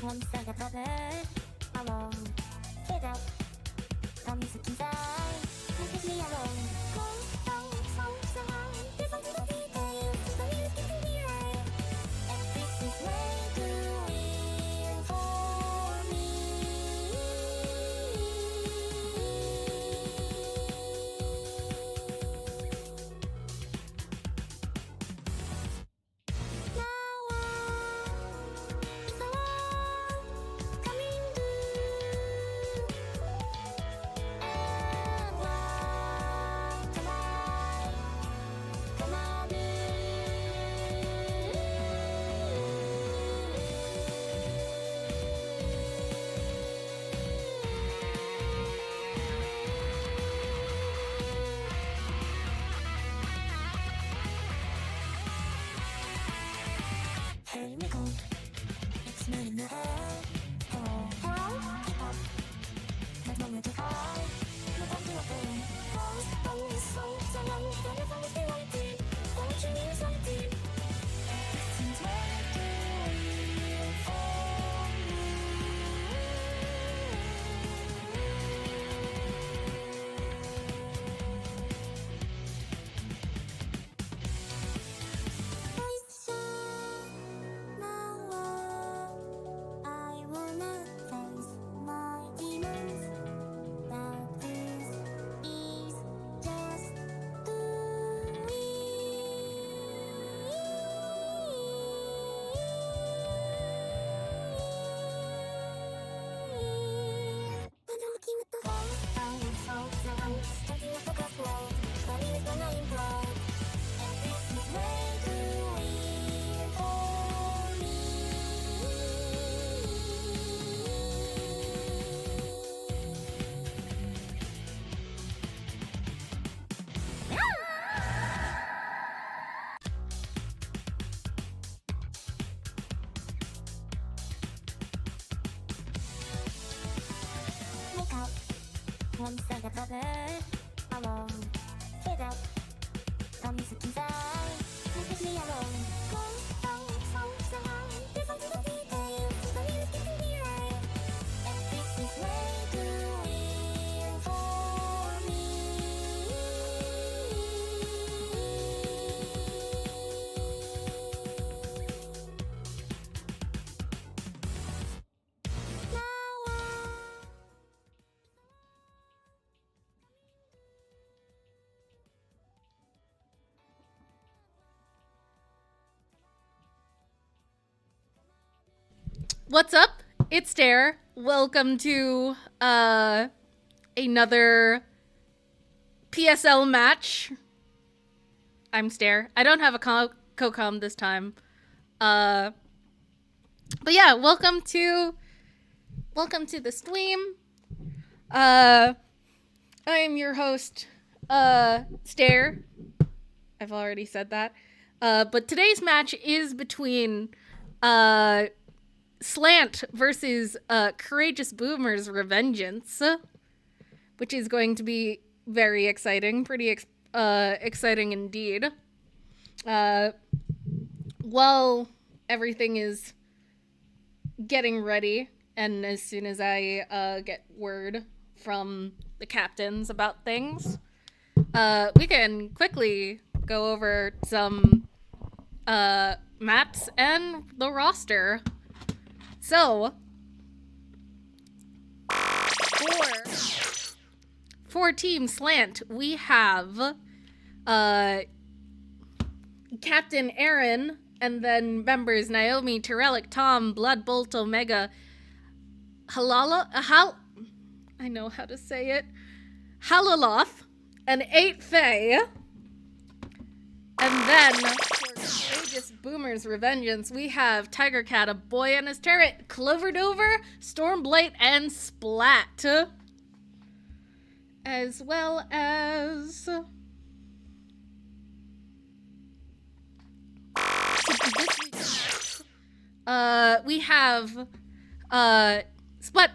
Once I got covered, alone, figure out, come to inside, leave me alone. Go, so high, listen to the details, the music in the eye. And this is way too real for me. Now I'm so coming through, and what am I gonna do? Hey, Nicole, it's me in the head. Hello, hip hop. That moment to hide, no time to open. So long, don't you find me waiting? Don't you need something? This seems way too real for I saw now I will not face my demons. That this is just too easy. But I'm looking at the wall, I'm so down, starting at the crossroad, funny is gonna implode. And this is way too real for me. Wake up, once I got covered, alone, figure out, come to inside, leave me alone. Go, so high, listen to the details, the music in the eye. And this is way too real for me. Now What's up? It's Dare. Welcome to another PSL match. I'm Stare. I don't have a co-com this time. But yeah, welcome to the stream. I am your host, Stare. I've already said that. But today's match is between SLANT versus Courageous Boomer's Revengeance, which is going to be very exciting, pretty exciting indeed. While everything is getting ready, and as soon as I get word from the captains about things, we can quickly go over some maps and the roster. So, for Team SLANT, we have Captain Aaron, and then members Naomi, Tyrellic, Tom, Bloodbolt, Omega, I know how to say it, Halaloth, and 8 Faye. And then, for Courageous Boomer's Revengeance, we have Tiger Cat, a boy and his turret, Cloverdover, Stormblight, and Splat. As well as we have Splat,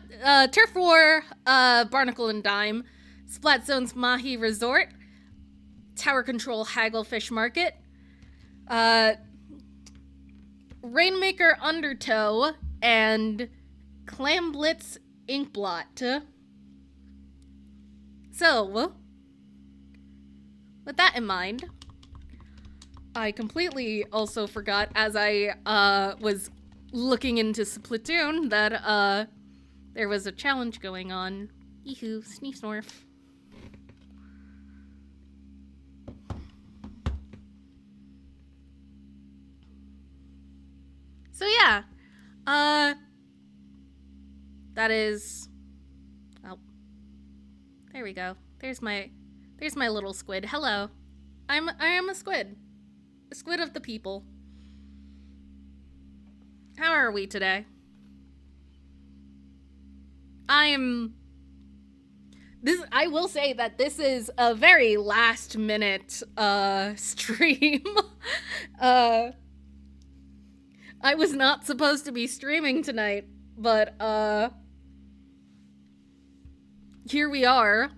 Turf War, Barnacle and Dime, Splat Zone's Mahi Resort, Tower Control Hagglefish Market, Rainmaker Undertow, and Clamblitz Inkblot. So, with that in mind, I completely also forgot, as I was looking into Splatoon, that there was a challenge going on. Eehoo, Sneefsnorf. So yeah, that is, oh, there we go. There's my little squid. Hello, I am a squid of the people. How are we today? I will say that this is a very last minute stream. I was not supposed to be streaming tonight, but here we are.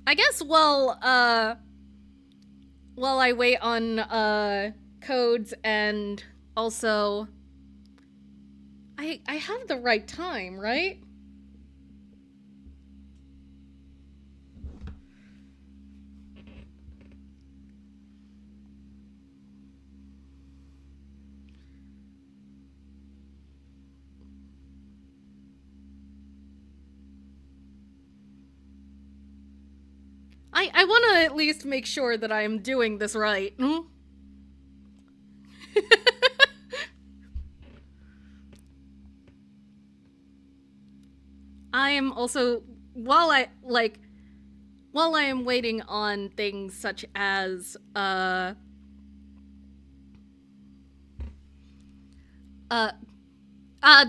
I guess while I wait on codes, and also I have the right time, right? I want to at least make sure that I am doing this right. I am also, while I am waiting on things such as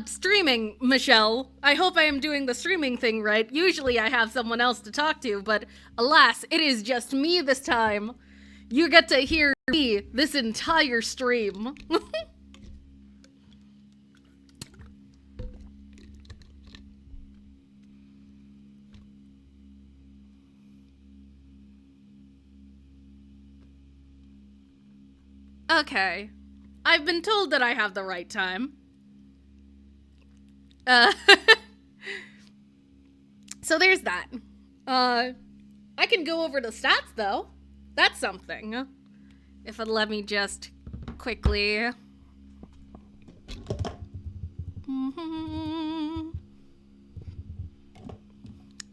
streaming, Michelle. I hope I am doing the streaming thing right. Usually I have someone else to talk to, but alas, it is just me this time. You get to hear me this entire stream. Okay. I've been told that I have the right time. So there's that. I can go over the stats, though. That's something. If it'll let me just quickly...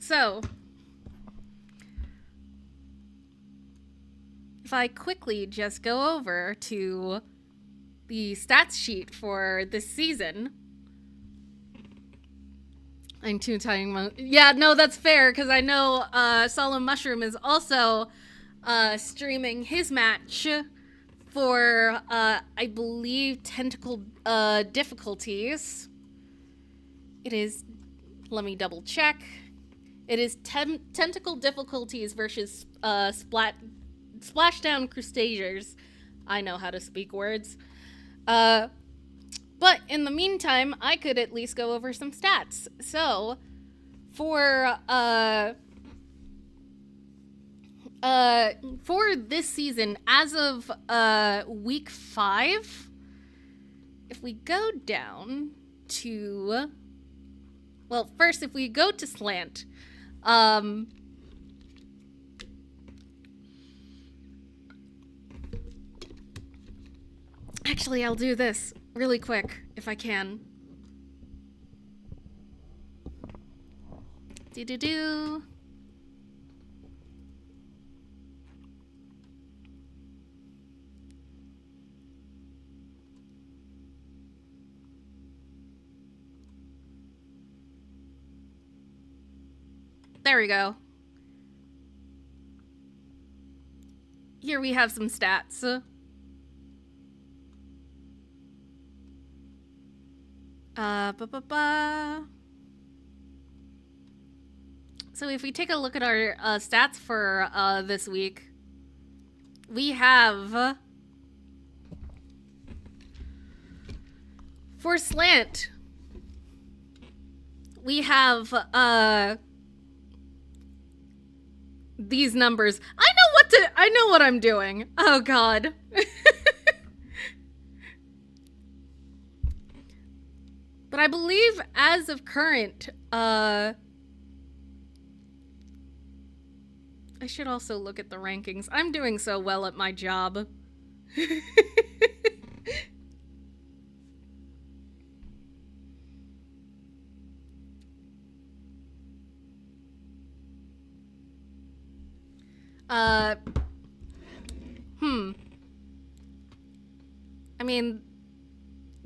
So, if I quickly just go over to the stats sheet for this season... I'm too tired. Yeah, no, that's fair, because I know Solemn Mushroom is also streaming his match for, I believe, Tentacle difficulties. It is, let me double check. It is Tentacle difficulties versus Splashdown Crusaders. I know how to speak words. But in the meantime, I could at least go over some stats. So, for this season, as of week 5, if we go down to, well, first if we go to SLANT, actually I'll do this really quick, if I can. Do-do-do. There we go. Here we have some stats. So if we take a look at our stats for this week, we have for SLANT, we have these numbers. I know what I'm doing. Oh god. But I believe as of current, I should also look at the rankings. I'm doing so well at my job. I mean,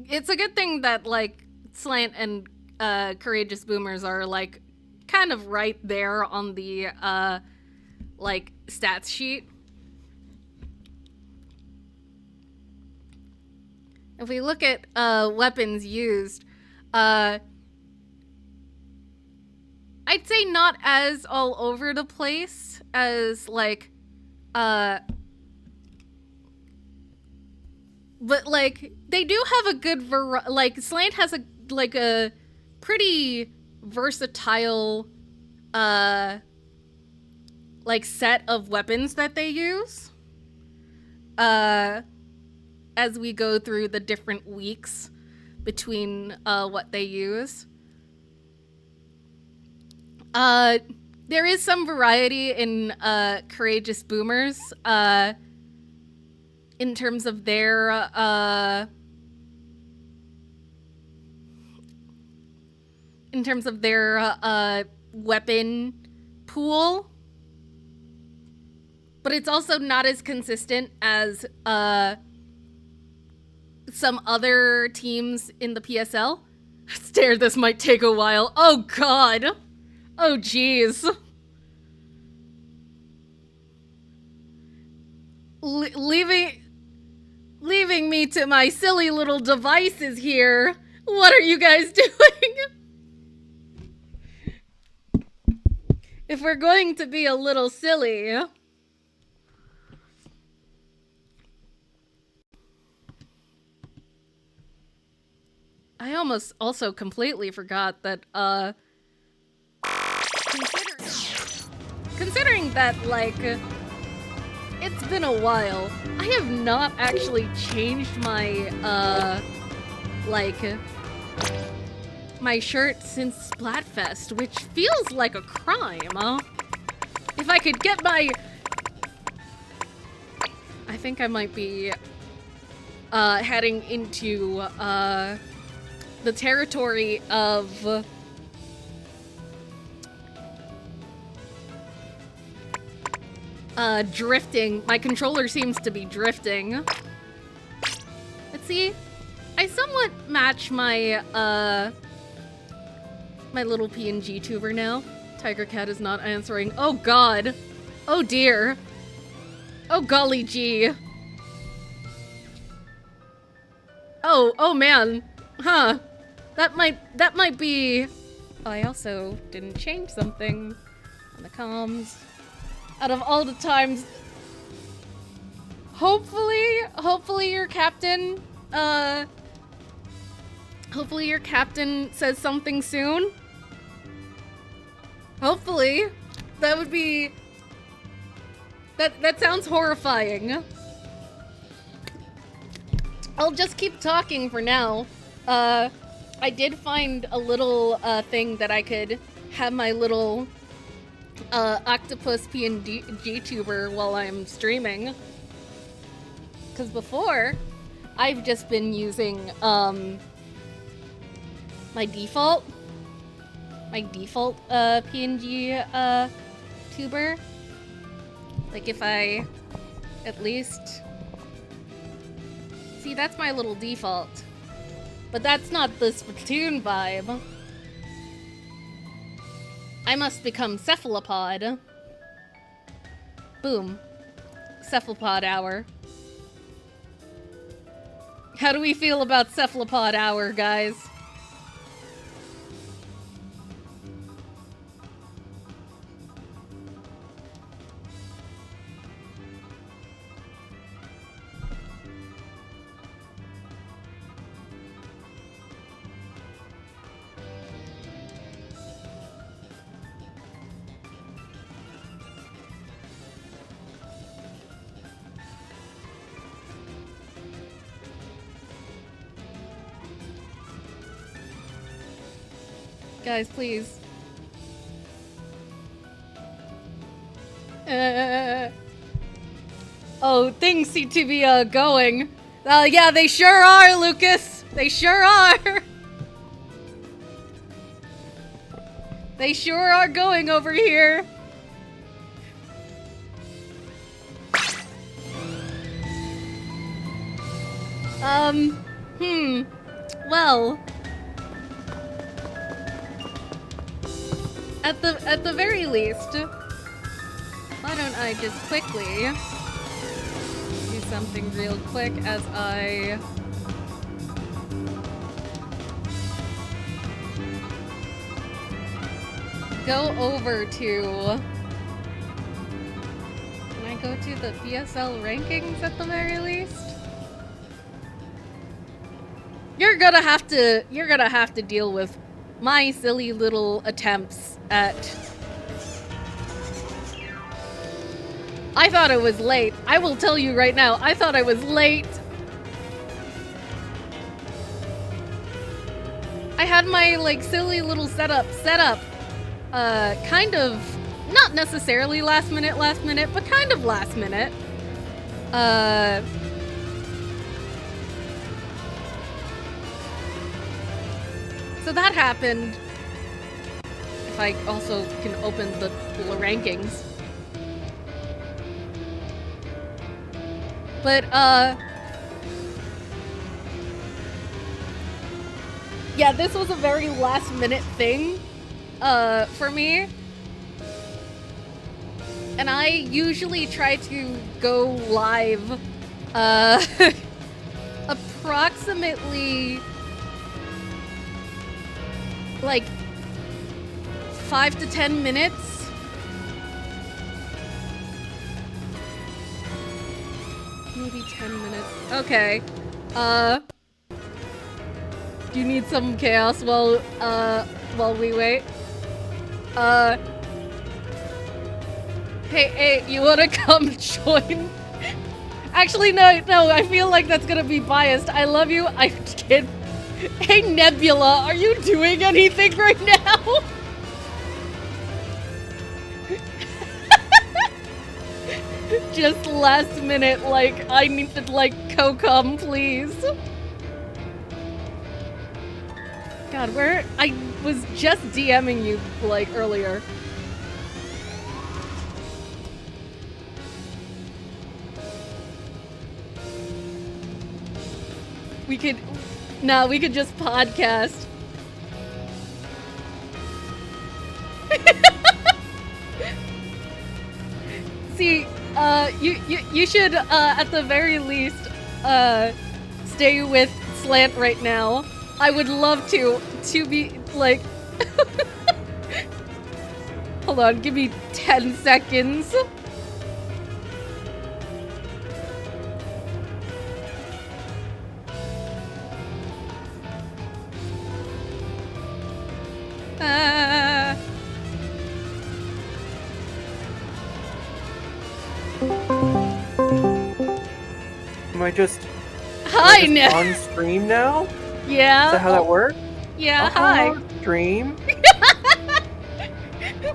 it's a good thing that, like, Slant and Courageous Boomers are, like, kind of right there on the, like, stats sheet. If we look at weapons used, I'd say not as all over the place as, like, but, like, they do have a good like, Slant has a pretty versatile, like, set of weapons that they use, as we go through the different weeks between, what they use. There is some variety in, Courageous Boomers, in terms of their, weapon pool. But it's also not as consistent as, some other teams in the PSL. Stare, this might take a while. Oh god! Oh jeez. Leaving me to my silly little devices here. What are you guys doing? If we're going to be a little silly. I almost also completely forgot that, considering that, like, it's been a while, I have not actually changed my, like, my shirt since Splatfest, which feels like a crime. If I could get my... I think I might be, heading into, the territory of... drifting. My controller seems to be drifting. Let's see. I somewhat match my, my little PNG tuber now. Tiger Cat is not answering. Oh god. Oh dear. Oh golly gee. Oh man. Huh. That might be... Oh, I also didn't change something on the comms. Out of all the times... Hopefully your captain, hopefully your captain says something soon. Hopefully. That would be... That sounds horrifying. I'll just keep talking for now. I did find a little, thing that I could have my little, octopus PNG tuber while I'm streaming. Because before, I've just been using, my default PNG, tuber. Like, if I, at least... See, that's my little default. But that's not the Splatoon vibe. I must become Cephalopod. Boom. Cephalopod hour. How do we feel about Cephalopod hour, guys? Guys, please. Oh, things seem to be, going. Yeah, they sure are, Lucas. They sure are. They sure are going over here. Well, at the very least, why don't I just quickly do something real quick as I go over to, can I go to the PSL rankings at the very least? You're gonna have to deal with my silly little attempts at... I thought it was late. I will tell you right now, I thought I was late. I had my, like, silly little setup, kind of, not necessarily last minute, but kind of last minute. So that happened. If I also can open the rankings. But, yeah, this was a very last minute thing, for me. And I usually try to go live, approximately, like, 5 to 10 minutes. Maybe 10 minutes. Okay. Do you need some chaos while we wait? Hey, you wanna come join? Actually, no, I feel like that's gonna be biased. I love you, I kid. Hey, Nebula, are you doing anything right now? Just last minute, like, I need to, like, co-com, please. God, I was just DMing you, like, earlier. We could just podcast. See, you should, at the very least, stay with SLANT right now. I would love to be, like... Hold on, give me 10 seconds. Am I just... Hi, Nick. on stream now? Yeah. Is that how that works? Yeah, hi. Stream?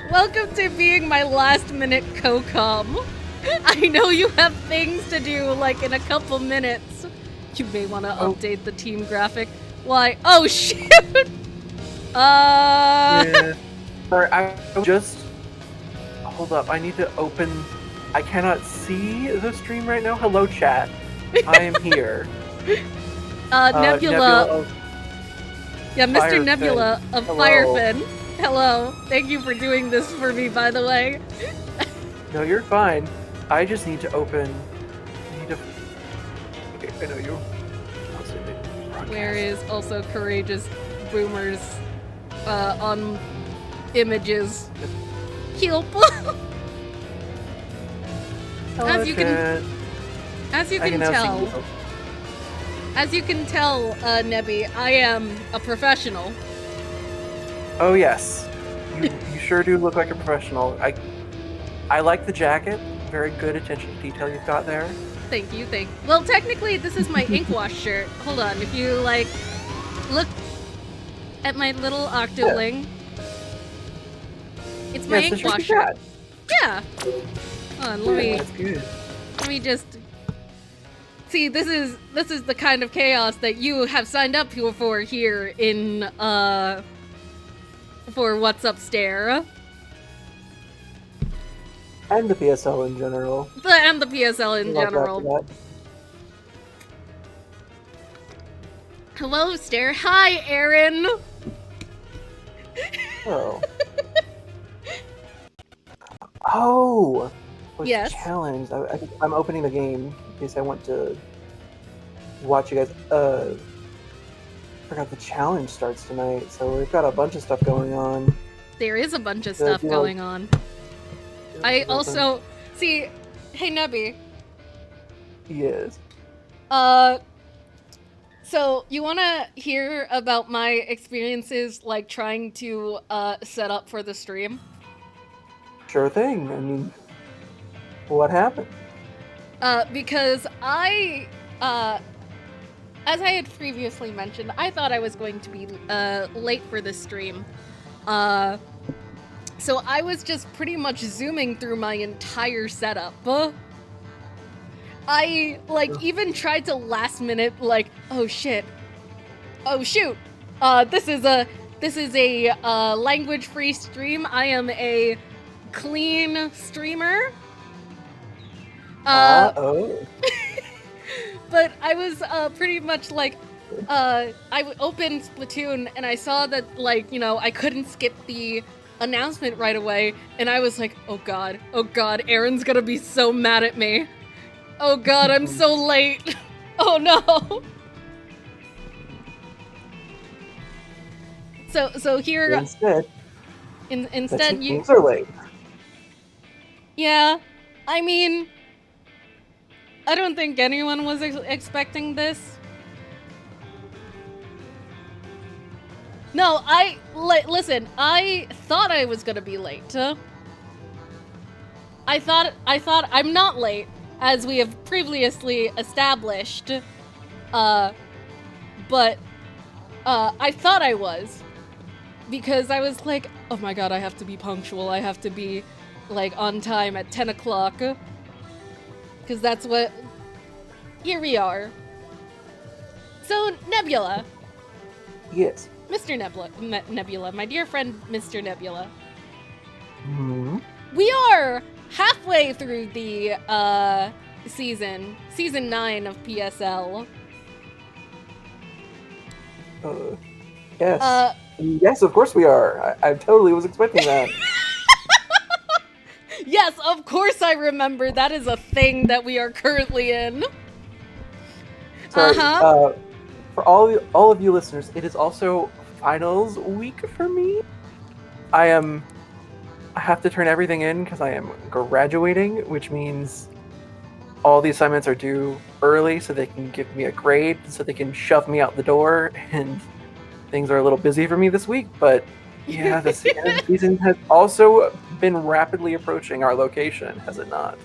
Welcome to being my last minute co-com. I know you have things to do, like, in a couple minutes. You may want to update the team graphic. Why? Oh, shit! Yeah. Sorry, I just... Hold up, I need to open... I cannot see the stream right now. Hello, chat. I am here. Nebula. Yeah, Mr. Firefin. Nebula of Hello. Firefin. Hello. Thank you for doing this for me, by the way. No, you're fine. I just need to open... Okay, I know you. Where is also Courageous Boomers on images? Help. Hello, As you chat. As you can tell, Nebby, I am a professional. Oh yes, you sure do look like a professional. I like the jacket. Very good attention to detail you've got there. Thank you. Well, technically, this is my ink wash shirt. Hold on, if you like, look at my little octoling. It's my ink washer. Cat. Yeah. Hold on, That's good. let me just see. This is the kind of chaos that you have signed up for here in for What's Upstair. And the PSL in general. And the PSL in general. Hello, Stair. Hi, Aaron. Oh. Oh. Yes. Challenge. I'm opening the game in case I want to watch you guys. Forgot the challenge starts tonight, so we've got a bunch of stuff going on. There is a bunch of stuff going on. I also see. Hey, Nebby. Yes. So you want to hear about my experiences, like trying to set up for the stream? Sure thing. I mean, what happened? Because I, as I had previously mentioned, I thought I was going to be late for the stream. So I was just pretty much zooming through my entire setup. I, even tried to last minute, oh shit. Oh shoot. This is a language-free stream. I am a clean streamer. Oh. But I was pretty much I opened Splatoon and I saw that I couldn't skip the announcement right away, and I was like, oh god, Aaron's gonna be so mad at me. Oh god, I'm so late. Oh no. So here Instead you things are late. Yeah, I mean, I don't think anyone was expecting this. No, listen, I thought I was gonna be late. I thought I'm not late, as we have previously established. But I thought I was. Because I was like, oh my god, I have to be punctual. I have to be, on time at 10 o'clock. Because that's what... Here we are. So, Nebula. Yes. Mr. Nebula, my dear friend, Mr. Nebula. Mm-hmm. We are halfway through the season 9 of PSL. Yes. Yes, of course we are. I totally was expecting that. Yes, of course I remember. That is a thing that we are currently in. Sorry. For all of you listeners, it is also finals week for me. I have to turn everything in because I am graduating, which means all the assignments are due early so they can give me a grade, so they can shove me out the door, and things are a little busy for me this week. But yeah, the season has also been rapidly approaching our location, has it not?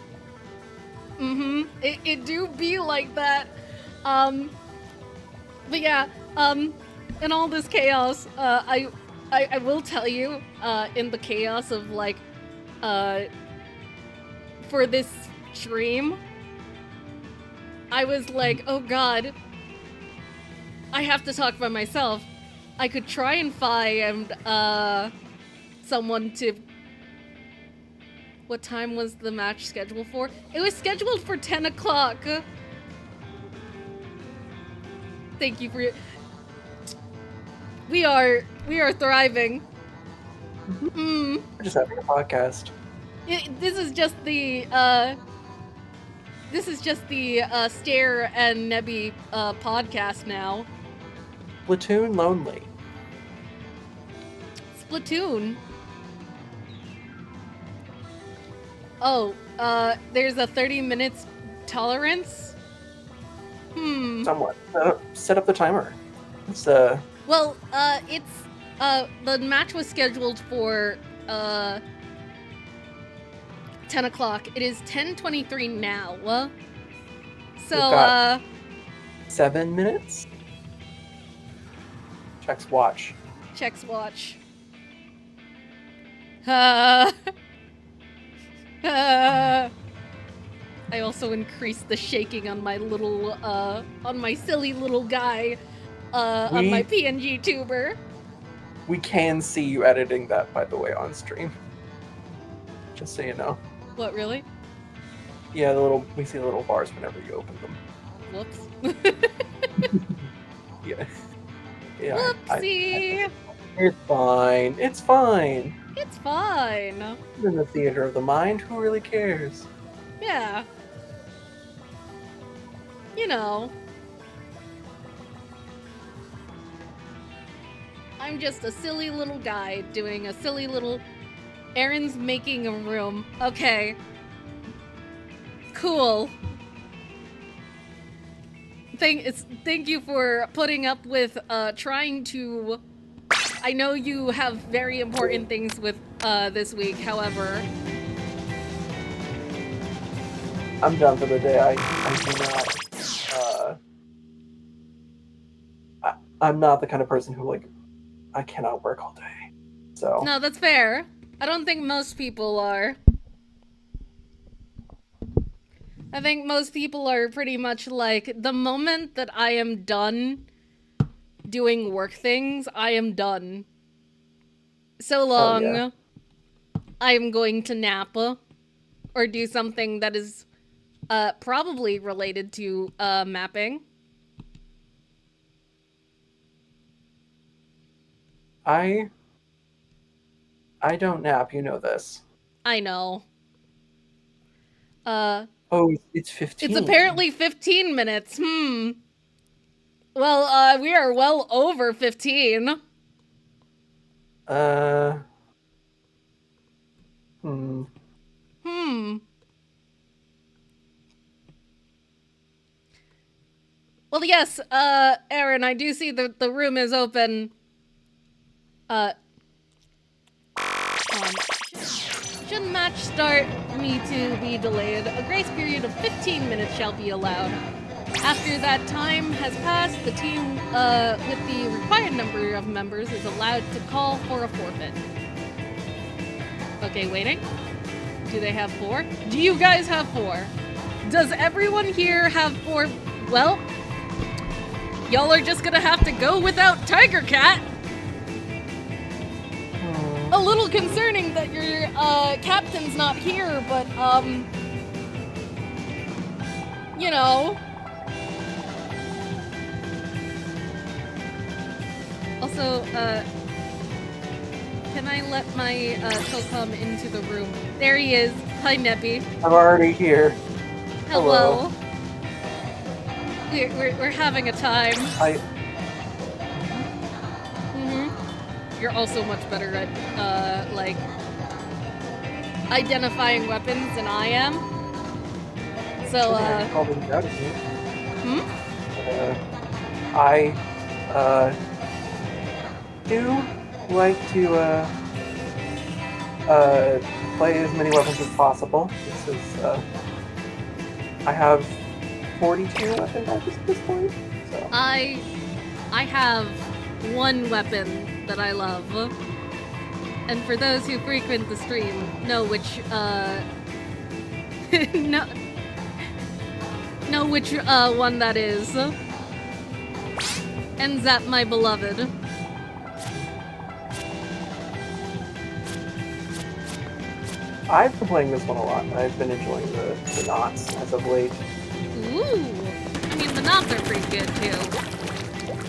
Mm-hmm. It do be like that. But yeah, in all this chaos, I will tell you, in the chaos of for this stream, I was like, oh god, I have to talk by myself. I could try and find, someone to... What time was the match scheduled for? It was scheduled for 10 o'clock. Thank you for... We are thriving. We're just having a podcast. This is just the Stair and Nebby podcast now. Splatoon lonely. Splatoon. Oh, there's a 30 minutes tolerance? Somewhat. Set up the timer. It's Well, it's the match was scheduled for 10 o'clock. It is 10:23 now. So we've got 7 minutes. Checks watch. Checks watch. I also increased the shaking on my little, on my silly little guy, on my PNG tuber. We can see you editing that, by the way, on stream. Just so you know. What, really? Yeah, we see the little bars whenever you open them. Whoops. Yeah. Yeah. Whoopsie! It's fine. It's fine. It's fine. We're in the theater of the mind. Who really cares? Yeah. You know. I'm just a silly little guy doing a silly little... Aaron's making a room. Okay. Cool. Thank you for putting up with trying to... I know you have very important things with this week, however... I'm done for the day. I do not... I'm not the kind of person who, like... I cannot work all day. So... No, that's fair. I don't think most people are. I think most people are pretty much like, the moment that I am done doing work things, I am done. So long, yeah. I am going to nap or do something that is probably related to mapping. I don't nap, you know this. I know. Oh, it's 15. It's apparently 15 minutes. Well, we are well over 15. Well, yes, Aaron, I do see that the room is open. Should match start me to be delayed, a grace period of 15 minutes shall be allowed. After that time has passed, the team with the required number of members is allowed to call for a forfeit. Okay, waiting. Do they have 4? Do you guys have 4? Does everyone here have 4? Well, y'all are just gonna have to go without Tiger Cat. A little concerning that your captain's not here, but you know. Also, can I let my co-com into the room? There he is. Hi, Nebby. I'm already here. Hello. We're having a time. You're also much better at, like, identifying weapons than I am. So, I do like to, play as many weapons as possible. This is, I have 42 weapon matches at this point, so. I have one weapon that I love. And for those who frequent the stream, know which, know which, one that is. And Zap, my beloved. I've been playing this one a lot. I've been enjoying the knots as of late. Ooh! I mean, the knots are pretty good, too.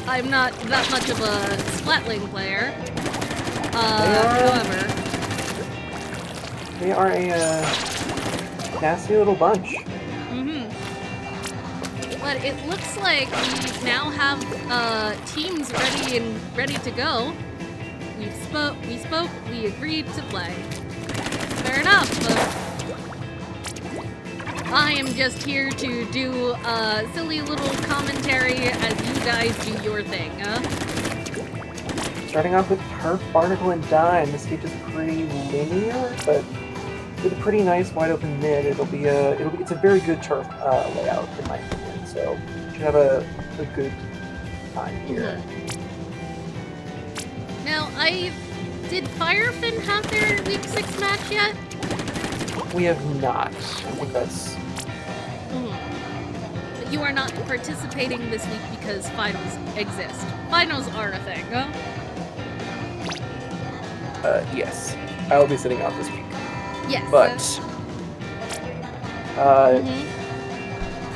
I'm not that much of a Splat League player. However... They are a, nasty little bunch. But it looks like we now have, teams ready to go. We spoke, we agreed to play. Fair enough. I am just here to do a silly little commentary as you guys do your thing, Starting off with Turf, Barnacle, and Dime. This stage is pretty linear, but with a pretty nice wide open mid. It's a very good turf layout in my opinion. So you should have a good time here. Now Did Firefin have their Week 6 match yet? We have not. I think that's... But you are not participating this week because finals exist. Finals are a thing, huh? Yes. I will be sitting out this week. Yes. But...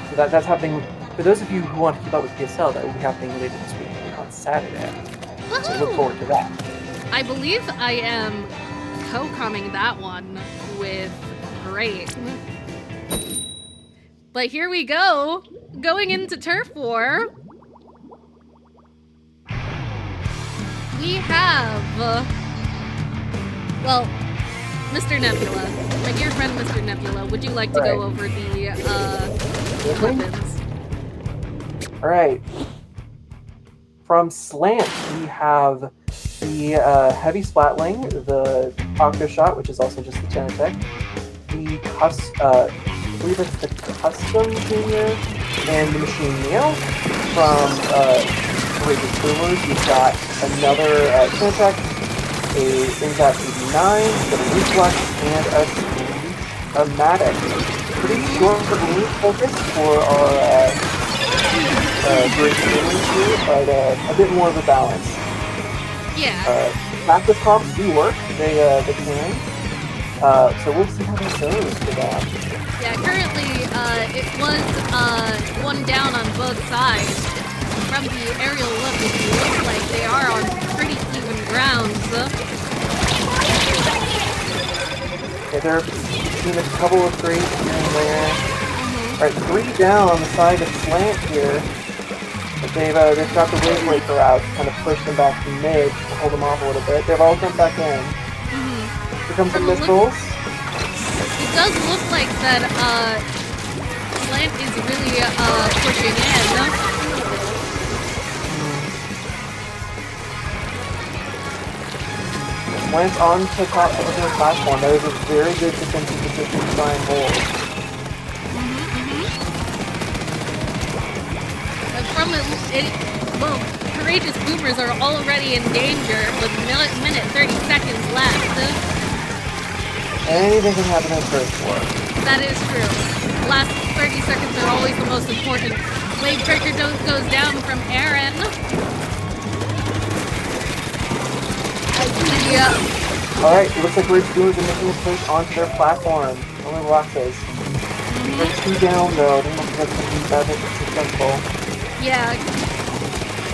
So that's happening... For those of you who want to keep up with PSL, that will be happening later this week on Saturday. So look forward to that. I believe I am co-comming that one with Great. But here we go, going into Turf War. We have, well, Mr. Nebula, my dear friend Mr. Nebula, would you like to go over the weapons? Alright. From SLANT, we have the Heavy Splatling, the Octo Shot, which is also just the Genetech, the I believe it's the Custom Junior, and the Machine Neo. From Courageous Boomers, we've got another Genetech, a Ringbat 89, a Reflux, and a Matic. Pretty short move focus for our Courageous Boomers here, but a bit more of a balance. Yeah. Practice props do work. They can. So we'll see how that goes for that. Yeah, currently it was one down on both sides. From the aerial look, it looks like they are on pretty even ground. Yeah, they're seeing a couple of trades here and there. Alright, 3 down on the side of SLANT here. But they've got the Wave Breaker out to kind of push them back to mid to hold them off a little bit. They've all jumped back in. Here comes the missiles. It does look like that SLANT is really pushing in. SLANT's on to top of their platform. That is a very good defensive position to try and hold. Well, Courageous Boomers are already in danger with minute 30 seconds left. Anything can happen in Turf War. That is true. Last 30 seconds are always the most important. Wave Breaker goes down from Aaron. Yeah. Alright, it looks like Courageous Boomers are making a push onto their platform. Only Roxas. They're 2 down though. I don't know if that's going to be that successful. Yeah.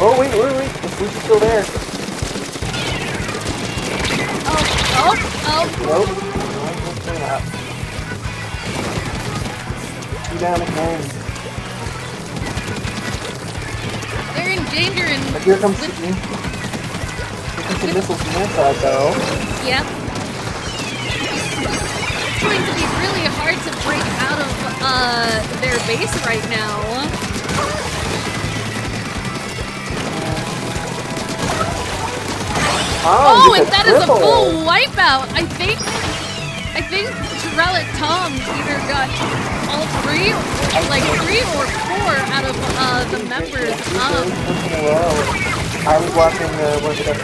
Oh, wait. The Sleep is still there. Oh. Nope. Let's turn up. 2 down again. They're in danger and... But here comes some missiles from their side, though. Yep. It's going to be really hard to break out of their base right now. Oh, and that is a full wipeout. I think Terrell Tom either got all 3 or 4 out of the members of. I was watching one of the best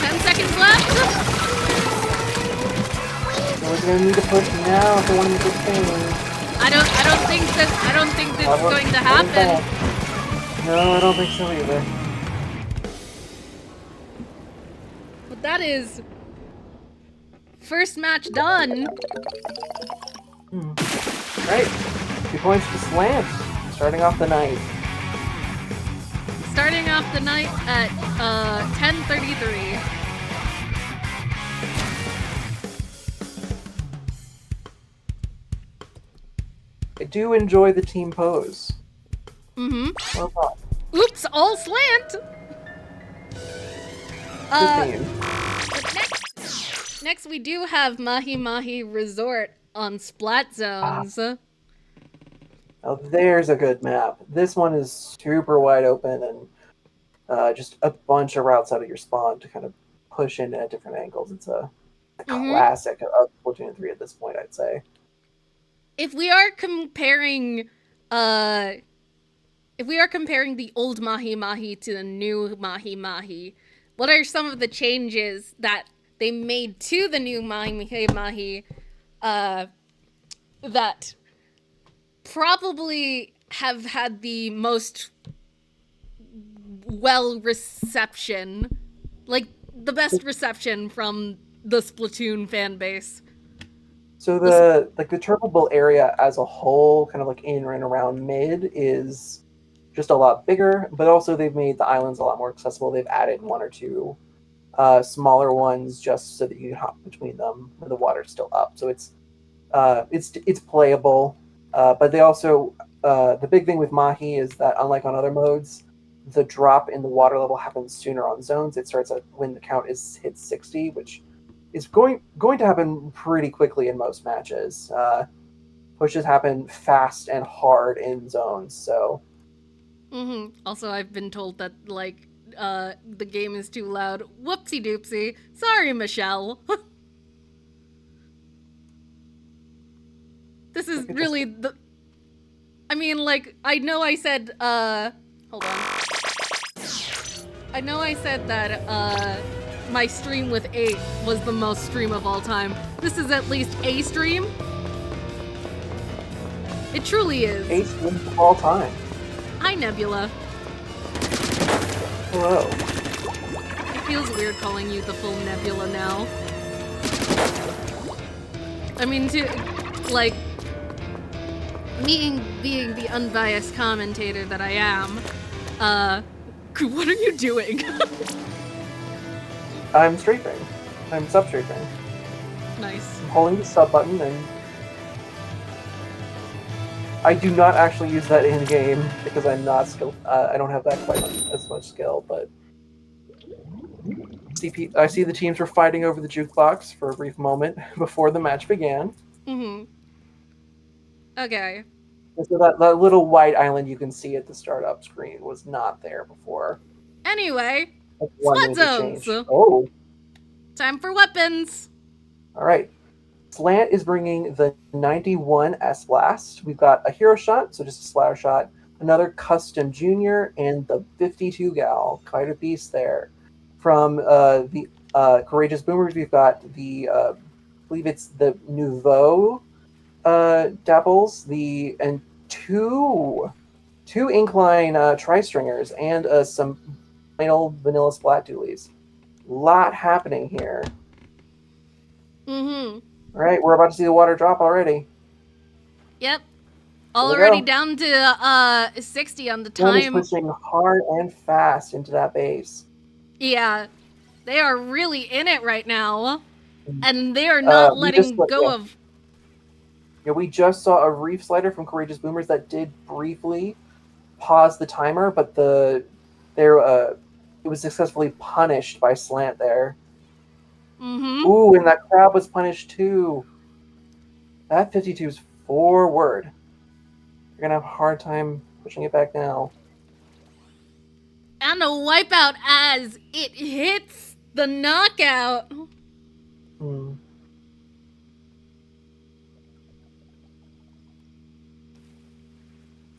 10 seconds left. We're gonna need to push now if they want to make this thing. I don't think that's going to happen. No, I don't think so either. But that is first match done. Right. 2 points to SLANT. Starting off the night. Starting off the night at 10:33. I do enjoy the team pose. Well done. Oops, all SLANT. Good team. Next we do have Mahi Mahi Resort on Splat Zones. Now there's a good map. This one is super wide open and just a bunch of routes out of your spawn to kind of push in at different angles. It's a classic of Splatoon 3 at this point, I'd say. If we are comparing if we are comparing the old Mahi Mahi to the new Mahi Mahi, what are some of the changes that they made to the new Mahi Mahi that probably have had the most reception, like the best reception from the Splatoon fan base? So the Turbable area as a whole, kind of like in and around mid, is just a lot bigger, but also they've made the islands a lot more accessible. They've added one or two smaller ones just so that you can hop between them when the water's still up. So it's playable, but they also the big thing with Mahi is that unlike on other modes, the drop in the water level happens sooner on zones. It starts at when the count hits 60, which is going to happen pretty quickly in most matches. Pushes happen fast and hard in zones. So. Also, I've been told that like the game is too loud. Whoopsie doopsie. Sorry, Michelle. This is really the. I mean, like, I know I said, hold on. I know I said that, my stream with 8 was the most stream of all time. This is at least a stream. It truly is. 8 streams of all time. Hi, Nebula. Hello. It feels weird calling you the full Nebula now. I mean, like, being the unbiased commentator that I am, what are you doing? I'm strafing. I'm sub-strafing. Nice. I'm holding the sub button, and I do not actually use that in-game because I'm not skilled. I don't have that quite as much skill, but I see the teams were fighting over the jukebox for a brief moment before the match began. Okay. So that little white island you can see at the startup screen was not there before. Anyway, Splat zones. Oh. Time for weapons. All right. SLANT is bringing the 91 S-Blast. We've got a hero shot, so just a splatter shot, another custom junior, and the 52 gal. Quite a beast there. From the Courageous Boomers, we've got the, I believe it's the Nouveau Dapples, and two Incline Tri-Stringers, and some plain old vanilla Splat Doolies. Lot happening here. All right, we're about to see the water drop already. Yep. Already down to 60 on the time. Is pushing hard and fast into that base. Yeah, they are really in it right now, and they are not letting go of. Yeah, we just saw a reef slider from Courageous Boomers that did briefly pause the timer, but it was successfully punished by SLANT there. Ooh, and that crab was punished too. That 52's forward. You're gonna have a hard time pushing it back now. And a wipeout as it hits the knockout.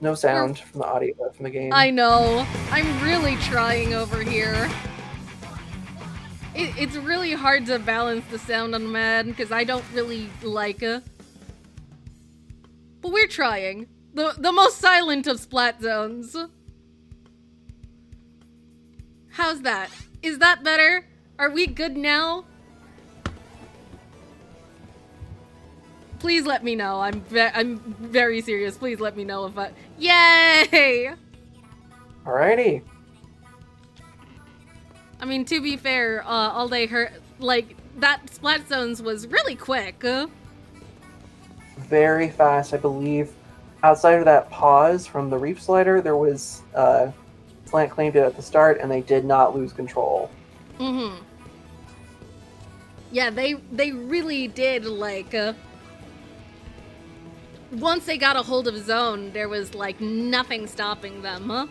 No sound from the audio from the game. I know. I'm really trying over here. It's really hard to balance the sound on my end because I don't really like it. But we're trying. The most silent of Splat zones. How's that? Is that better? Are we good now? Please let me know. I'm very serious. Please let me know if I... Yay! Alrighty. I mean, to be fair, all they heard... Like, that Splat Zones was really quick. Very fast, I believe. Outside of that pause from the reef slider, there was... SLANT claimed it at the start, and they did not lose control. Yeah, they really did, like... once they got a hold of zone, there was, like, nothing stopping them,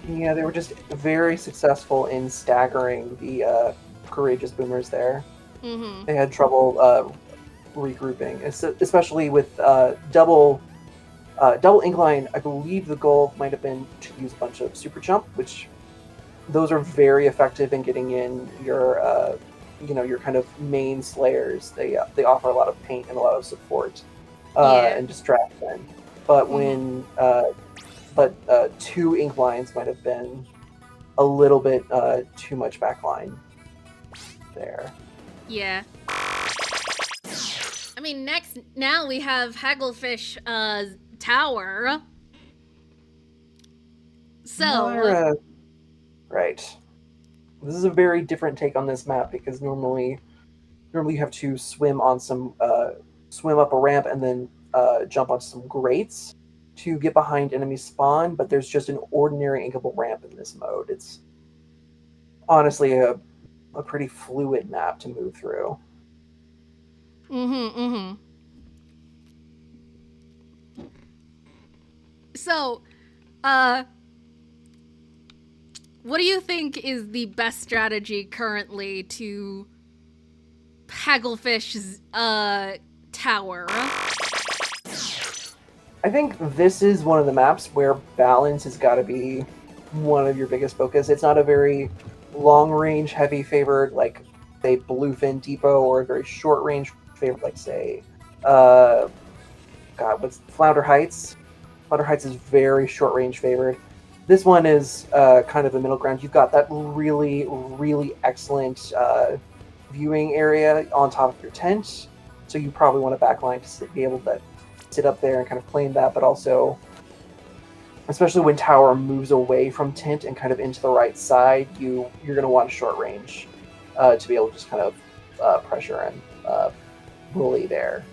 Yeah, they were just very successful in staggering the Courageous Boomers there. They had trouble regrouping, especially with double double incline, I believe the goal might have been to use a bunch of super jump, which those are very effective in getting in your, your kind of main slayers. They offer a lot of paint and a lot of support and distraction. But when two inclines might have been a little bit too much backline there. Yeah. I mean, now we have Hagglefish Tower. So. Right. This is a very different take on this map because normally you have to swim on some swim up a ramp and then jump on some grates to get behind enemy spawn, but there's just an ordinary inkable ramp in this mode. It's honestly a pretty fluid map to move through. So, what do you think is the best strategy currently to Hagglefish Tower? I think this is one of the maps where balance has got to be one of your biggest focus. It's not a very long-range, heavy favored like, say, Bluefin Depot, or a very short-range favored like, say, what's Flounder Heights? Flounder Heights is very short-range favored. This one is kind of the middle ground. You've got that really, really excellent viewing area on top of your tent, so you probably want a backline to be able to sit up there and kind of claim that, but also, especially when tower moves away from tent and kind of into the right side, you're going to want a short range to be able to just kind of pressure and bully there.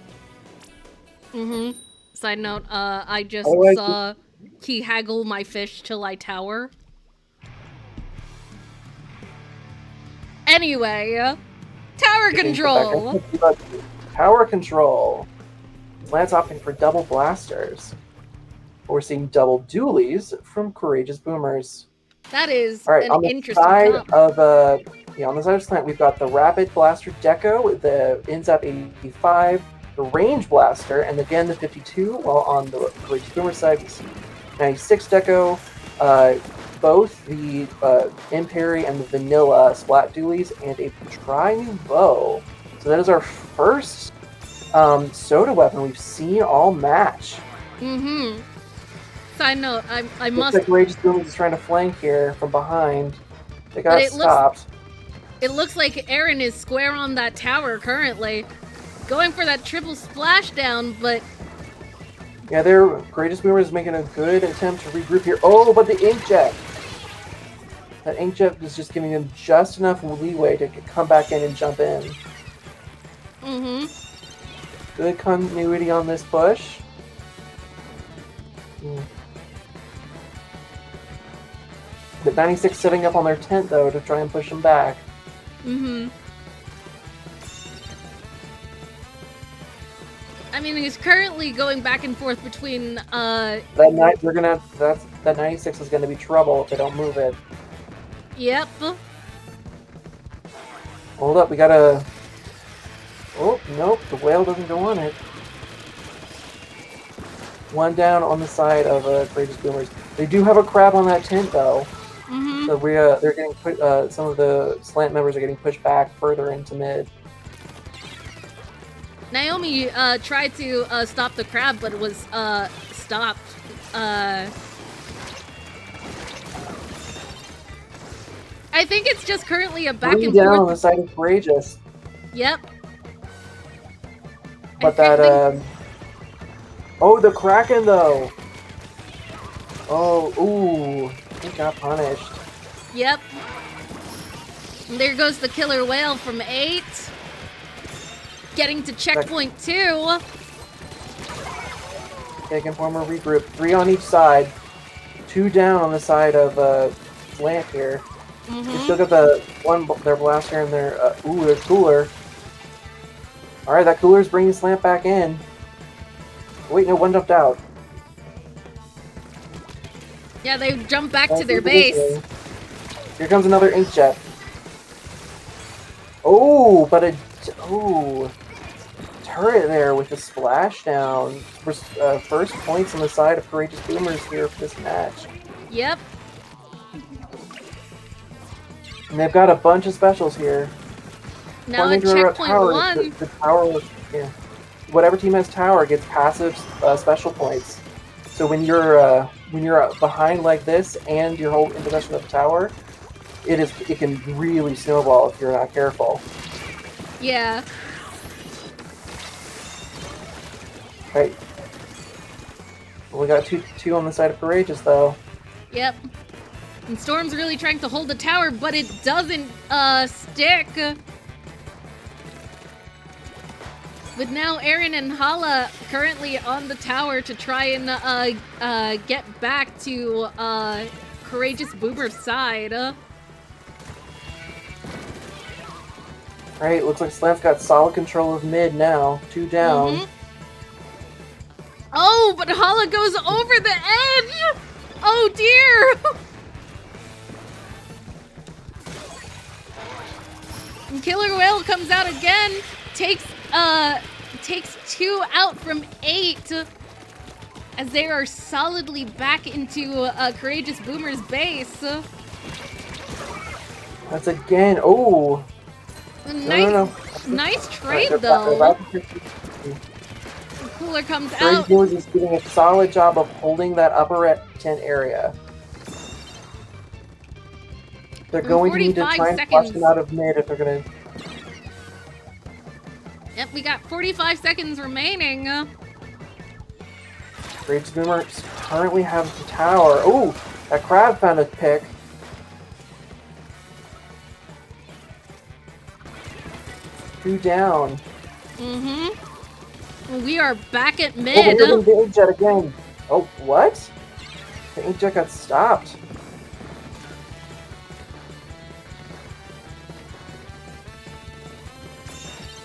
Side note, I just saw he haggle my fish till I tower. Anyway, tower control! Tower control. Lance opting for double blasters. We're seeing double dualies from Courageous Boomers. That is an interesting comp. On the side of SLANT, we've got the Rapid Blaster Deco, the INZAP 85, the Range Blaster, and again the 52, while on the Courageous Boomer side, we see 96 Deco, both the Imperi and the Vanilla Splat Dualies, and a Tri-Nouveau. So that is our first soda weapon we've seen all match. Side note, I must... Looks like Courageous Boomers is trying to flank here from behind. They got stopped. It looks like Aaron is square on that tower currently. Going for that triple splashdown, but... Yeah, Courageous Boomers is making a good attempt to regroup here. Oh, but the Inkjet! That Inkjet is just giving him just enough leeway to come back in and jump in. Good continuity on this push. The 96 setting up on their tent, though, to try and push him back. I mean, he's currently going back and forth between, that 96 is gonna be trouble if they don't move it. Yep. Hold up, we gotta... Oh, nope, the whale doesn't go on it. One down on the side of Courageous Boomers. They do have a crab on that tent, though. So they're getting some of the SLANT members are getting pushed back further into mid. Naomi tried to stop the crab, but it was stopped. I think it's just currently a back and down forth. On the side of Courageous. Yep. But oh, the Kraken, though! Oh, ooh. He got punished. Yep. And there goes the killer whale from 8. Getting to checkpoint 2. Taking former regroup. 3 on each side. 2 down on the side of SLANT here. They still got their blaster and their their cooler. Alright, that cooler's bringing SLANT back in. Wait, no, one jumped out. Yeah, they jumped back to their base. Here comes another Inkjet. Oh, but turret there with a splashdown. First points on the side of Courageous Boomers here for this match. Yep. And they've got a bunch of specials here. Now at checkpoint 1. The tower, yeah. Whatever team has tower gets passive special points. So when you're behind like this and you're holding possession of the tower, it can really snowball if you're not careful. Yeah. Right. We got two on the side of Courageous though. Yep. And Storm's really trying to hold the tower, but it doesn't stick. But now Aaron and Hala currently on the tower to try and get back to Courageous Boomer's side. Right, looks like SLANT's got solid control of mid now. 2 down. Mm-hmm. Oh, but Hala goes over the edge! Oh dear! And Killer Whale comes out again, takes 2 out from 8 as they are solidly back into Courageous Boomer's base. That's again. Oh. Nice trade though. Cooler comes out. Revengeance is doing a solid job of holding that upper at 10 area. They're going to need to try and flush them out of mid if they're going to... Yep, we got 45 seconds remaining. Courageous Boomer currently has the tower. Oh, that crab found a pick. Two down. Mm-hmm. We are back at mid. Oh, the Inkjet again. Oh, what? The Inkjet got stopped.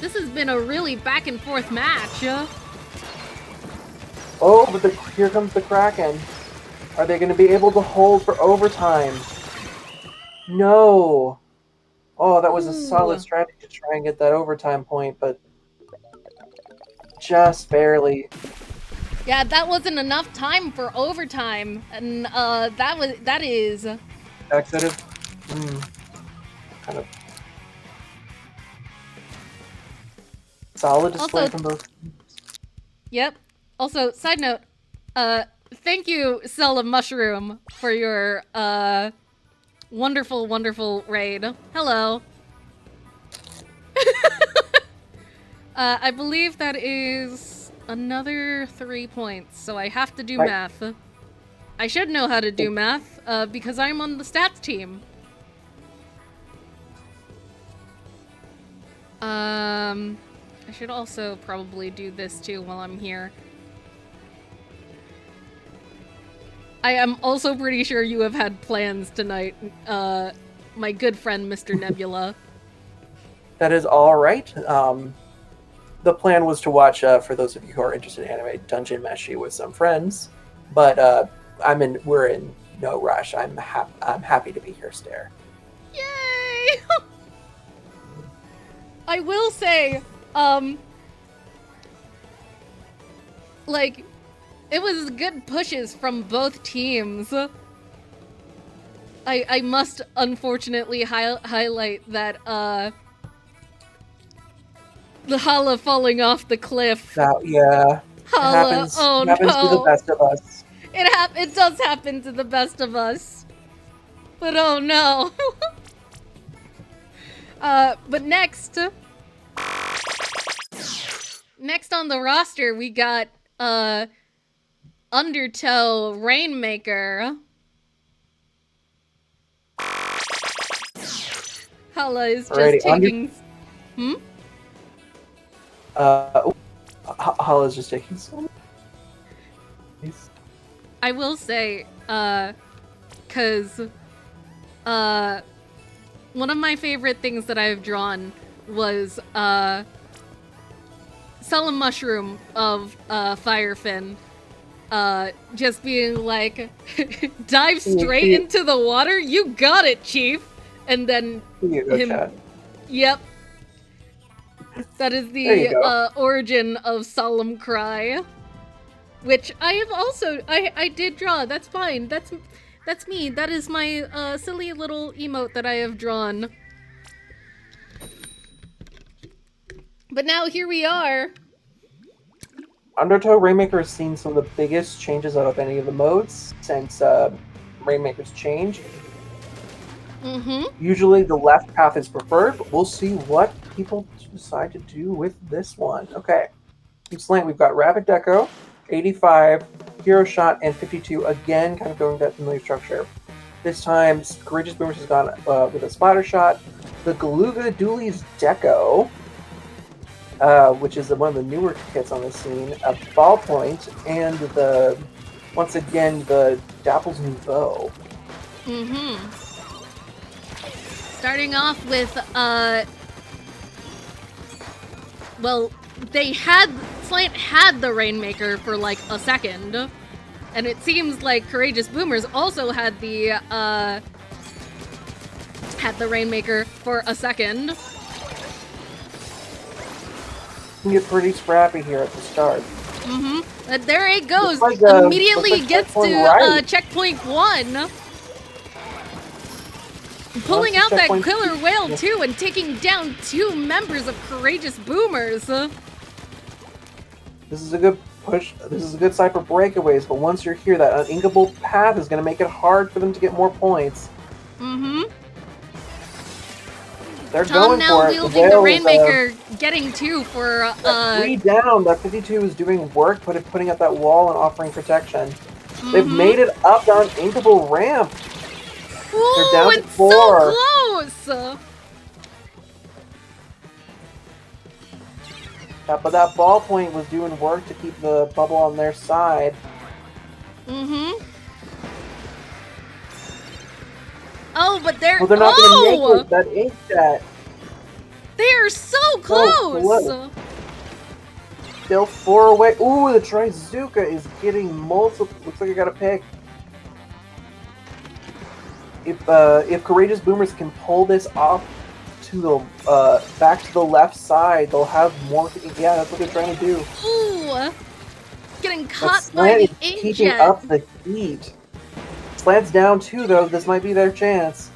This has been a really back and forth match. Oh, but here comes the Kraken. Are they going to be able to hold for overtime? No. Oh, that was a solid strategy to try and get that overtime point, but just barely. Yeah, that wasn't enough time for overtime, and that is. Exited. Kind of solid display from both. Yep. Also, side note, thank you, Cell of Mushroom, for your wonderful, wonderful raid. Hello. I believe that is another 3 points, so I have to do math. I should know how to do math, because I'm on the stats team. I should also probably do this too while I'm here. I am also pretty sure you have had plans tonight, my good friend, Mr. Nebula. That is all right. The plan was to watch, for those of you who are interested in anime, Dungeon Meshi with some friends, but we're in no rush. I'm happy to be here, Stair. Yay! I will say, like, it was good pushes from both teams. I must unfortunately highlight that, the Hala falling off the cliff. Yeah. Hala, oh no. It happens to the best of us. It does happen to the best of us. But oh no. But next on the roster, we got, Undertow Rainmaker. Hala is just taking... Hala's just taking some. I will say, cause, one of my favorite things that I've drawn was, Solemn Mushroom of, Firefin. Just being like, dive straight into the water? You got it, Chief! And then him... Yep. That is There you the go. origin of Solemn Cry. Which I have also, I did draw. That's fine. That's me. That is my silly little emote that I have drawn. But now here we are. Undertow Rainmaker has seen some of the biggest changes out of any of the modes since Rainmaker's change. Usually the left path is preferred, but we'll see what people decide to do with this one. Okay. Team Slant, we've got Rapid Deco, 85, Hero Shot, and 52. Again, kind of going with that familiar structure. This time, Courageous Boomers has gone with a Splatter Shot. The Galuga Dooley's Deco, which is one of the newer kits on the scene, a Ballpoint, and once again, the Dapple's Nouveau. Starting off with, well, Slant had the Rainmaker for like a second, and it seems like Courageous Boomers also had the Rainmaker for a second. You can get pretty scrappy here at the start. But there it goes. Like, Immediately like gets checkpoint to right. checkpoint 1. Pulling out that killer whale too and taking down 2 members of Courageous Boomers. This is a good push. This is a good side for breakaways, but once you're here, that uninkable path is going to make it hard for them to get more points. They're Tom going now for it. wielding the Rainmaker, getting 2 for 3 down. That 52 is doing work, putting up that wall and offering protection. They've made it up that uninkable ramp. Ooh, They're down to it's 4. so close. Yeah, but that ballpoint was doing work to keep the bubble on their side. Oh, but they're Well, they're not going to make it. That ain't that. They are so close. Still 4 away. Ooh, the Trizuka is getting multiple. Looks like I got a pick. If Courageous Boomers can pull this off to the back to the left side, they'll have more. Yeah, that's what they're trying to do. Ooh, getting But caught by the Slant is keeping Inkjet. up the heat. Slant's down 2 though. This might be their chance.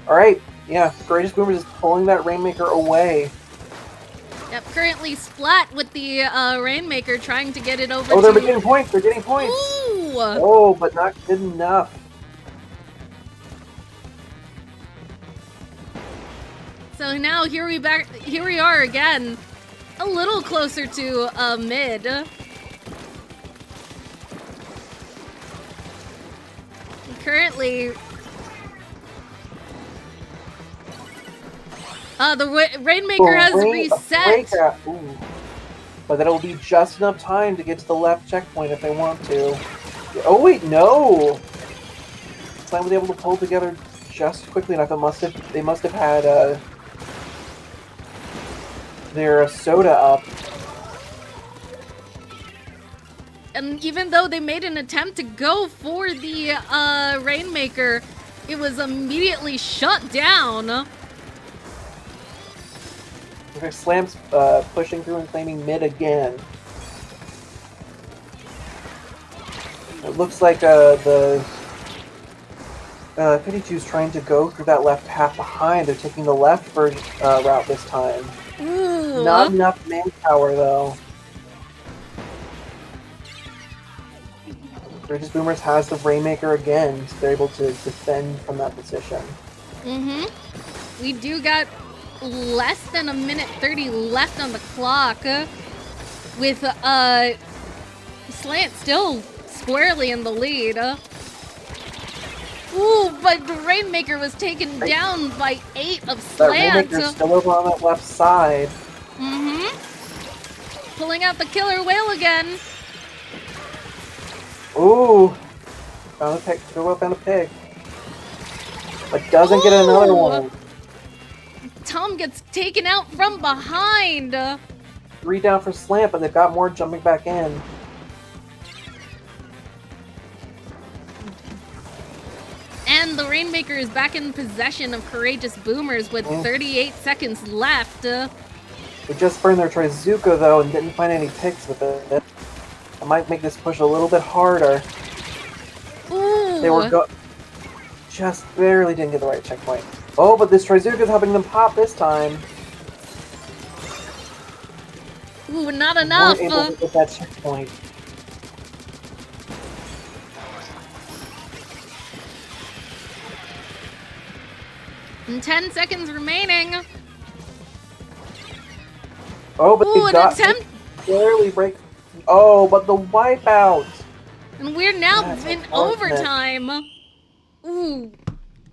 All right, yeah. Courageous Boomers is pulling that Rainmaker away. Yep, currently Splat with the Rainmaker trying to get it over. Oh, they're getting points. They're getting points. Ooh. Oh, but not good enough. So now here we are again, a little closer to mid. Currently, the Rainmaker has reset. Ooh. But that'll be just enough time to get to the left checkpoint if they want to. Oh wait, no! Slant was able to pull together just quickly enough. They must have had their soda up. And even though they made an attempt to go for the Rainmaker, it was immediately shut down. Okay, Slam's pushing through and claiming mid again. It looks like the 52 is trying to go through that left path behind. They're taking the left route this time. Ooh. Not enough manpower though. Courageous Boomers has the Rainmaker again, so they're able to defend from that position. We do got less than a minute 30 left on the clock, with Slant still squarely in the lead. Ooh, but the Rainmaker was taken down by 8 of That Slant. Rainmaker's still over on that left side. Pulling out the killer whale again. Ooh! Found a pig. Still found a pig. But doesn't get another one. Tom gets taken out from behind. 3 down for Slant, but they've got more jumping back in. And the Rainmaker is back in possession of Courageous Boomers with 38 seconds left. They just burned their Trizuka, though, and didn't find any picks with it. I might make this push a little bit harder. Ooh. They were just barely didn't get the right checkpoint. Oh, but this Trizuka is helping them pop this time. Ooh, not enough. Weren't able to get that checkpoint. And 10 seconds remaining. Oh, but Ooh, they got barely break. Oh, but the wipeout. And we're now That's in unfortunate. overtime. Ooh,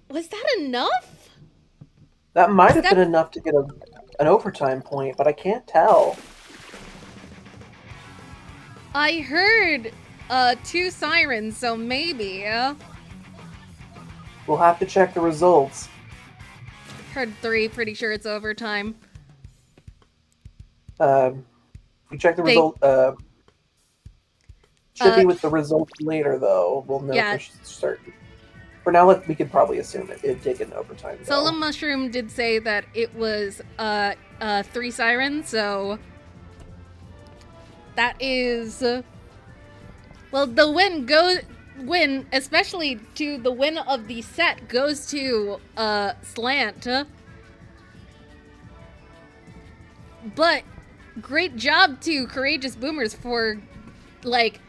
was that enough? That might have been enough to get an overtime point, but I can't tell. I heard 2 sirens, so maybe. We'll have to check the results. Heard 3, pretty sure it's overtime. We check the result. Should be with the results later, though. We'll know for certain. For now, we could probably assume it did get an overtime. Solar Mushroom did say that it was 3 sirens, so that is well, the win, especially to the win of the set, goes to SLANT. But great job to Courageous Boomers for like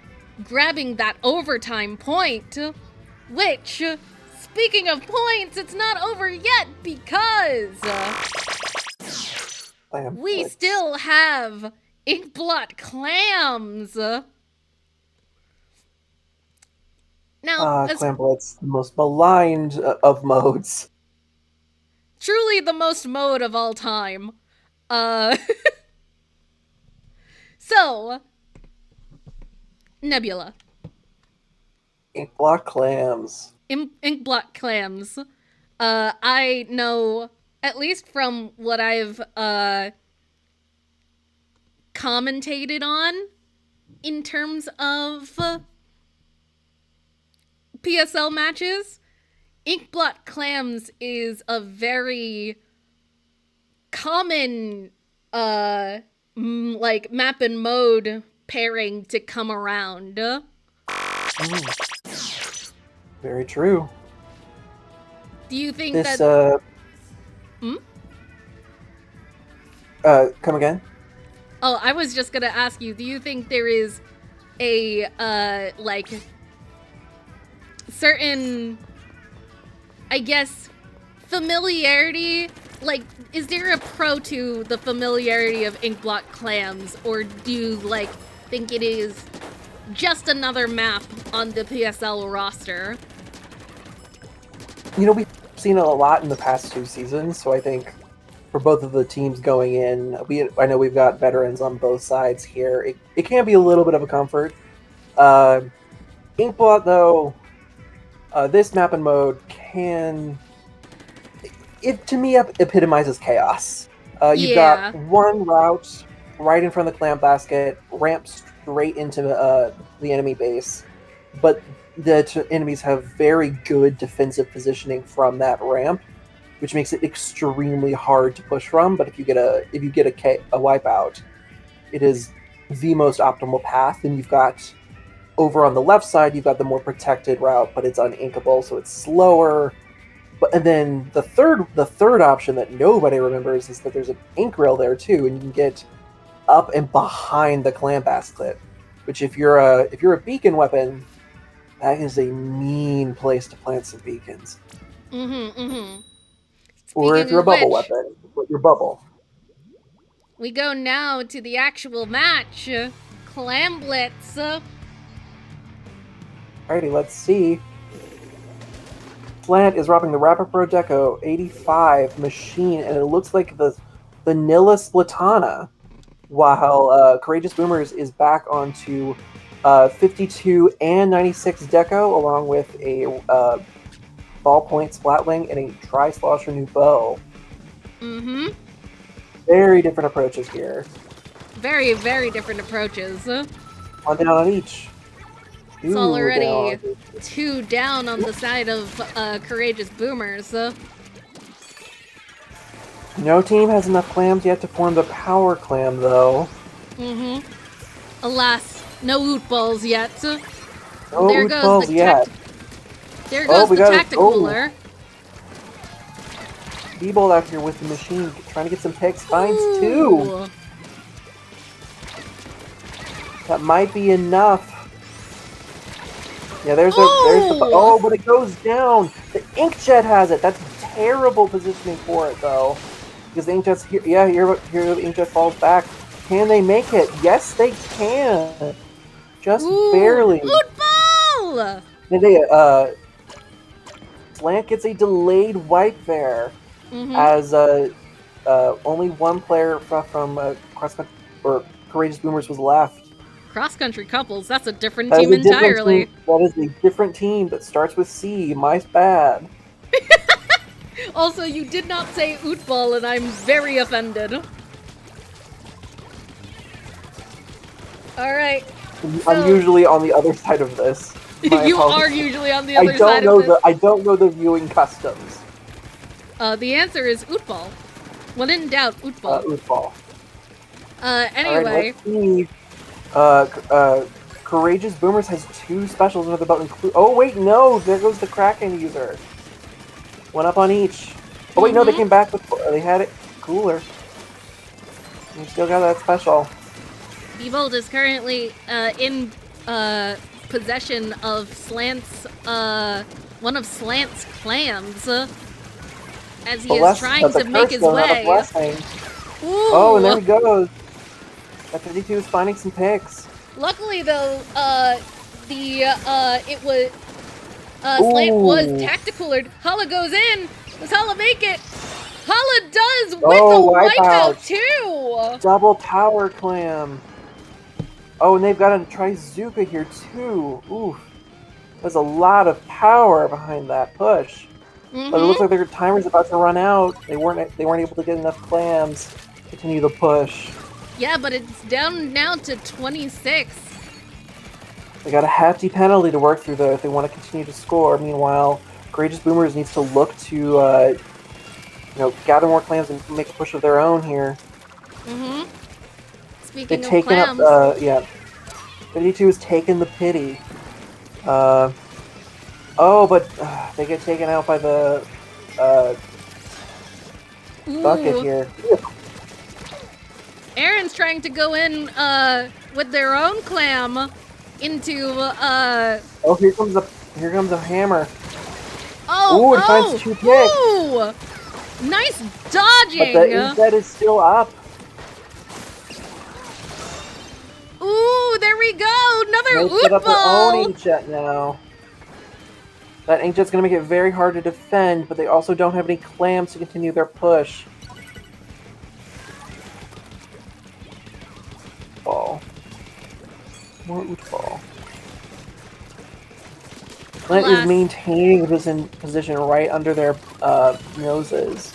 grabbing that overtime point, which, speaking of points, it's not over yet because we still have Inkblot Clams. Now, Clamblitz, the most maligned of modes. Truly the most mode of all time. So, Nebula. Inkblot Clams. Inkblot Clams. I know, at least from what I've commentated on in terms of PSL matches, Inkblot Clams is a very common like map and mode pairing to come around. Very true. Do you think this, that come again? Oh, I was just gonna ask you, do you think there is a like certain, I guess, familiarity? Like, is there a pro to the familiarity of Inkblot Clams, or do you, like, think it is just another map on the PSL roster? You know, we've seen it a lot in the past 2 seasons, so I think for both of the teams going in, I know we've got veterans on both sides here. It can be a little bit of a comfort. Inkblot, though, this map and mode can... It, to me, epitomizes chaos. You've got one route right in front of the clam basket, ramp straight into the enemy base, but the enemies have very good defensive positioning from that ramp, which makes it extremely hard to push from. But if you get a wipeout, it is the most optimal path. And you've got over on the left side, you've got the more protected route, but it's uninkable, so it's slower. And then the third option that nobody remembers is that there's an ink rail there too, and you can get up and behind the clam basket. Which, if you're a beacon weapon, that is a mean place to plant some beacons. Or if you're a bubble weapon, put your bubble. We go now to the actual match, Clam Blitz. Alrighty, let's see. SLANT is dropping the Rapid Pro Deco 85 machine, and it looks like the Vanilla Splatana, while Courageous Boomers is back onto 52 and 96 Deco, along with a ballpoint Splatling and a Tri-Slosher new bow. Very different approaches here. Very, very different approaches. One down on each. It's already 2 down on the side of Courageous Boomers. No team has enough clams yet to form the power clam, though. Alas, no oot balls yet. No There oot goes balls the yet. There goes the tacticooler. B-Bolt out here with the machine, trying to get some picks. Finds two. That might be enough. Yeah, there's the. Oh, but it goes down. The Inkjet has it. That's terrible positioning for it, though. Because the Inkjet's here. Yeah, here the Inkjet falls back. Can they make it? Yes, they can. Just barely. Oot ball! SLANT gets a delayed wipe there, as only one player from cross-country or Courageous Boomers was left. Cross-country couples, that's a different team entirely. That is a different team that starts with C. My bad. Also, you did not say oot ball, and I'm very offended. Alright. I'm usually on the other side of this. You are usually on the other side of this. I don't know the viewing customs. The answer is oot ball. When in doubt, oot ball. Oot ball. Anyway. Courageous Boomers has two specials under the belt. Oh wait, no! There goes the Kraken user. One up on each. Oh wait, no, they came back with. They had it cooler. You still got that special. B-Bolt is currently in possession of SLANT's one of SLANT's clams, as he is trying to make his way. Oh, and there he goes. That 52 is finding some picks. Luckily, though, SLANT was tacticoolered. Hala goes in. Does Hala make it? Hala does with a wipeout too. Double power clam. Oh, and they've got a Trizuka here too. Oof. There's a lot of power behind that push. But it looks like their timer's about to run out. They weren't able to get enough clams to continue the push. Yeah, but it's down now to 26. They got a hefty penalty to work through though if they want to continue to score. Meanwhile, Courageous Boomers needs to look to gather more clams and make a push of their own here. Speaking of clams. 52 has taken the pity. But they get taken out by the bucket here. Aaron's trying to go in with their own clam into Oh, here comes a hammer. Oh, it finds two picks. Ooh! Nice dodging. But the Inkjet is still up. Ooh, there we go. Another oot set up ball. Their own Inkjet now. That Inkjet's gonna make it very hard to defend, but they also don't have any clams to continue their push. Ball. More oot ball. SLANT is maintaining this position right under their noses.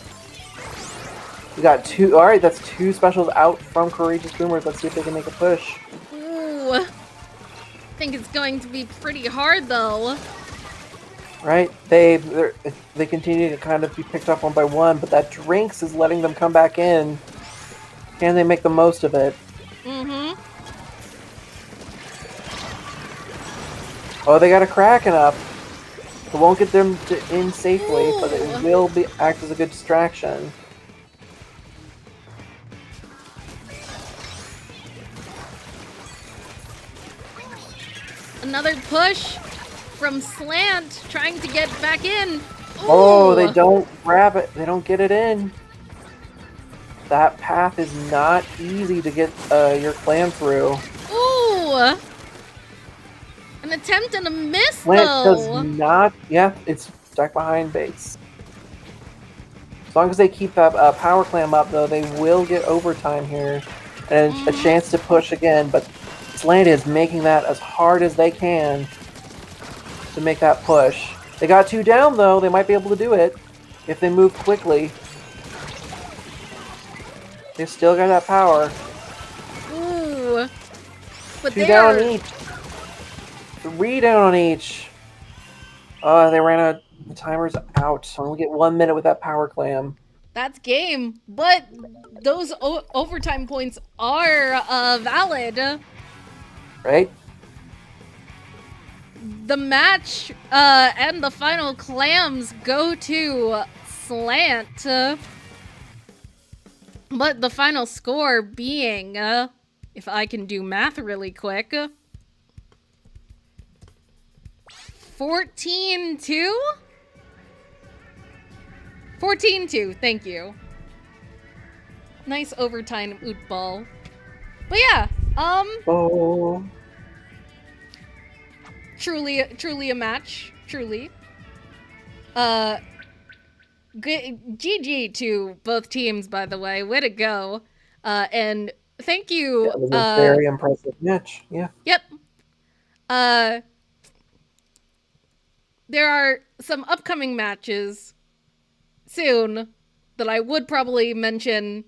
We got two. All right, that's two specials out from Courageous Boomers. Let's see if they can make a push. Ooh, I think it's going to be pretty hard though. Right, they continue to kind of be picked up one by one, but that Drinks is letting them come back in. Can they make the most of it? Oh, they got a Kraken up. It won't get them in safely, but it will act as a good distraction. Another push from SLANT, trying to get back in. Ooh. Oh, they don't grab it. They don't get it in. That path is not easy to get your clam through. Ooh! An attempt and a miss, SLANT though. does not. Yeah, it's stuck behind base. As long as they keep that power clam up, though, they will get overtime here and a chance to push again. But SLANT is making that as hard as they can to make that push. They got two down, though. They might be able to do it if they move quickly. They still got that power. Ooh. But two down on each. 3 down on each. They ran out. The timer's out. So only get 1 minute with that power clam. That's game. But those overtime points are valid. Right? The match and the final clams go to SLANT. But the final score being, if I can do math really quick, 14-2? 14-2, thank you. Nice overtime oot ball. But yeah, Oh. truly a match, truly. GG to both teams, by the way. Way to go. And thank you. That was a very impressive match. Yeah. Yep. There are some upcoming matches soon that I would probably mention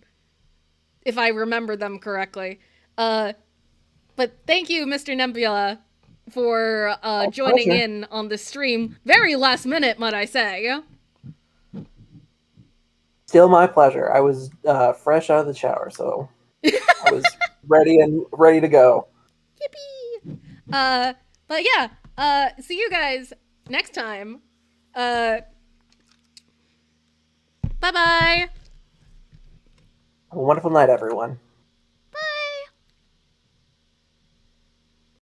if I remember them correctly. But thank you, Mr. Nebula, for joining in on the stream. Very last minute, might I say. Still my pleasure. I was fresh out of the shower, so I was ready to go. Yippee! But yeah, see you guys next time. Bye-bye. Have a wonderful night, everyone.